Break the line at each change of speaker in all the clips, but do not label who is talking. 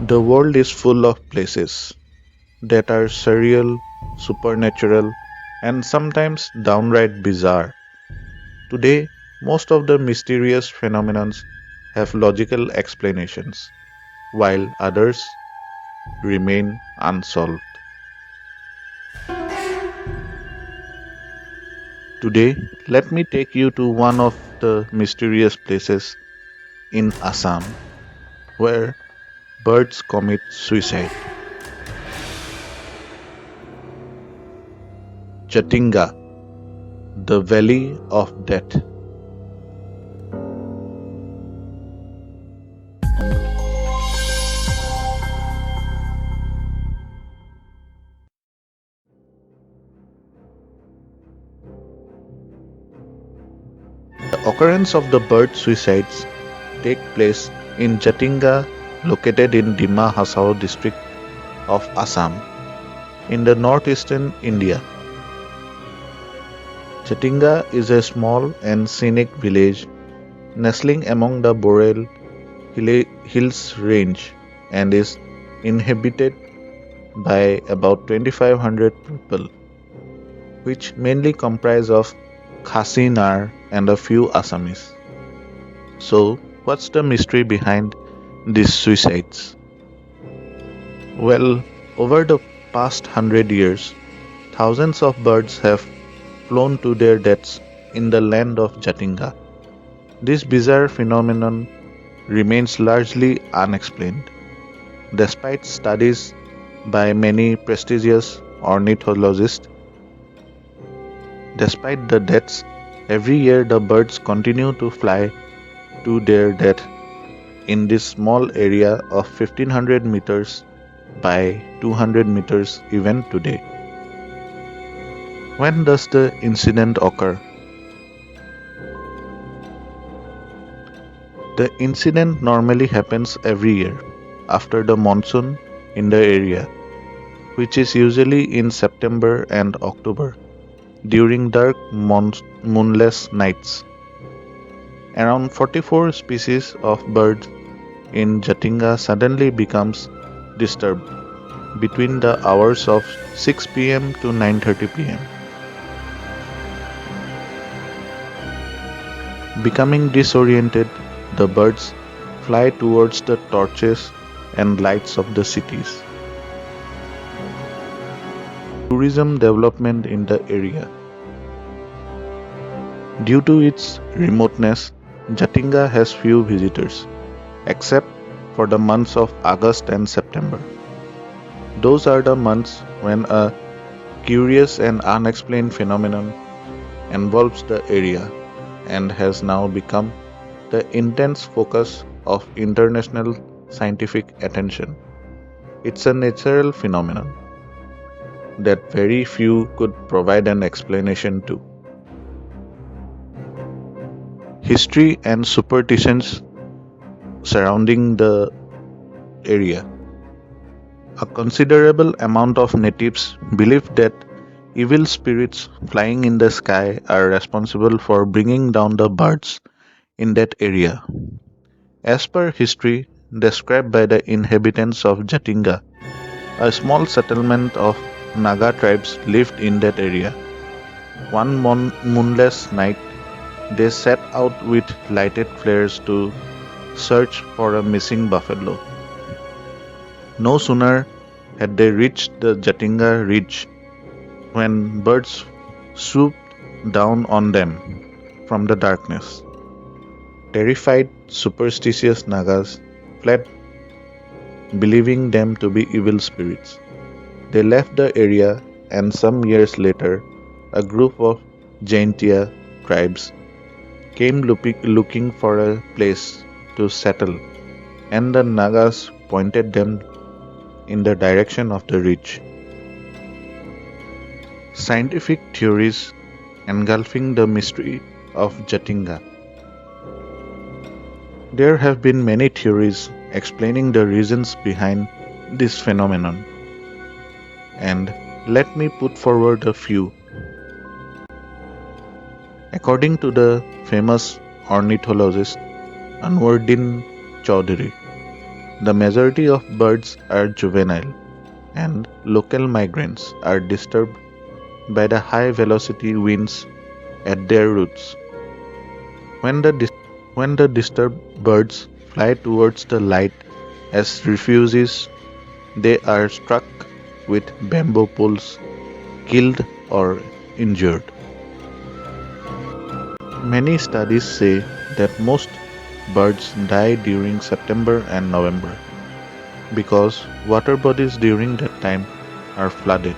The world is full of places that are surreal, supernatural, and sometimes downright bizarre. Today, most of the mysterious phenomena have logical explanations, while others remain unsolved. Today, let me take you to one of the mysterious places in Assam where birds commit suicide. Jatinga, the Valley of Death. The occurrence of the bird suicides take place in Jatinga, located in Dima Hasao district of Assam, in the northeastern India. Jatinga is a small and scenic village nestling among the Boreal Hills range and is inhabited by about 2500 people, which mainly comprise of Khasi Nar and a few Assamese. So, what's the mystery behind these suicides? Well, over the past 100 years, thousands of birds have flown to their deaths in the land of Jatinga. This bizarre phenomenon remains largely unexplained, despite studies by many prestigious ornithologists. Despite the deaths, every year the birds continue to fly to their death in this small area of 1500 meters by 200 meters even today. When does the incident occur? The incident normally happens every year after the monsoon in the area, which is usually in September and October during dark moonless nights. Around 44 species of birds in Jatinga suddenly becomes disturbed between the hours of 6 p.m. to 9:30 p.m. Becoming disoriented, the birds fly towards the torches and lights of the cities. Tourism development in the area. Due to its remoteness, Jatinga has few visitors, except for the months of August and September. Those are the months when a curious and unexplained phenomenon envolves the area and has now become the intense focus of international scientific attention. It's a natural phenomenon that very few could provide an explanation to. History and superstitions surrounding the area. A considerable amount of natives believe that evil spirits flying in the sky are responsible for bringing down the birds in that area. As per history described by the inhabitants of Jatinga, a small settlement of Naga tribes lived in that area. One moonless night, they set out with lighted flares to search for a missing buffalo. No sooner had they reached the Jatinga ridge when birds swooped down on them from the darkness. Terrified, superstitious Nagas fled, believing them to be evil spirits. They left the area, and some years later, a group of Jaintia tribes came looking for a place to settle, and the Nagas pointed them in the direction of the ridge. Scientific theories engulfing the mystery of Jatinga. There have been many theories explaining the reasons behind this phenomenon, and let me put forward a few. According to the famous ornithologist Anwardin Chaudhary, The majority of birds are juvenile, and local migrants are disturbed by the high velocity winds at their roots. When the disturbed birds fly towards the light as refugees, they are struck with bamboo poles, killed or injured. Many studies say that most birds die during September and November because water bodies during that time are flooded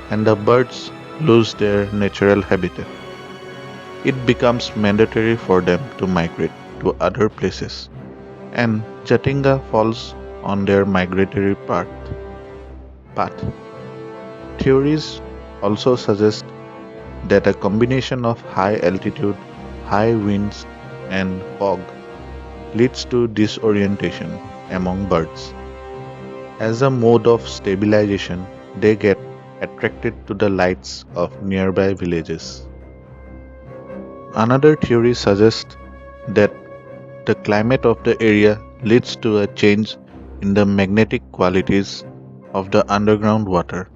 and the birds lose their natural habitat. It becomes mandatory for them to migrate to other places, and Jatinga falls on their migratory path. Theories also suggest that a combination of high altitude, high winds, and fog leads to disorientation among birds. As a mode of stabilization, they get attracted to the lights of nearby villages. Another theory suggests that the climate of the area leads to a change in the magnetic qualities of the underground water,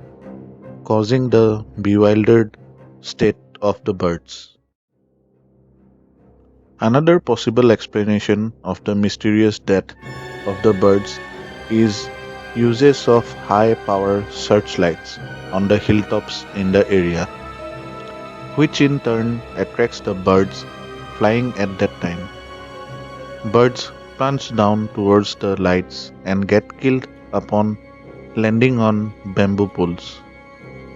causing the bewildered state of the birds. Another possible explanation of the mysterious death of the birds is uses of high power searchlights on the hilltops in the area, which in turn attracts the birds flying at that time. Birds plunge down towards the lights and get killed upon landing on bamboo poles.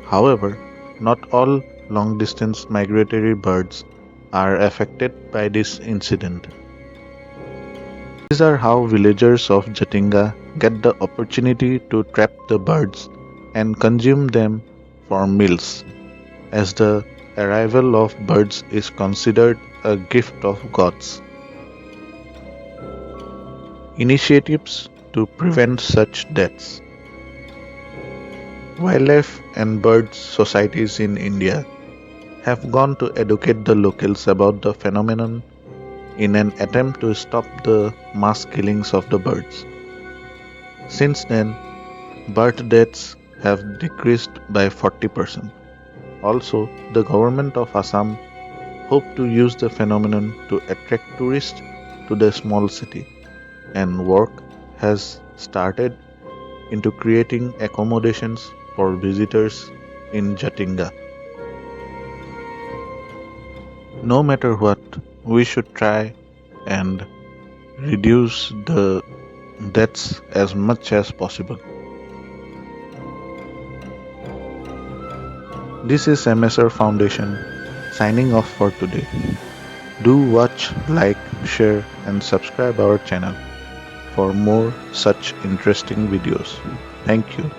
However, not all long distance migratory birds are affected by this incident. These are how villagers of Jatinga get the opportunity to trap the birds and consume them for meals, as the arrival of birds is considered a gift of gods. Initiatives to prevent such deaths. Wildlife and bird societies in India have gone to educate the locals about the phenomenon in an attempt to stop the mass killings of the birds. Since then, bird deaths have decreased by 40%. Also, the government of Assam hope to use the phenomenon to attract tourists to the small city, and work has started into creating accommodations for visitors in Jatinga. No matter what, we should try and reduce the deaths as much as possible. This is MSR Foundation signing off for today. Do watch, like, share and subscribe our channel for more such interesting videos. Thank you.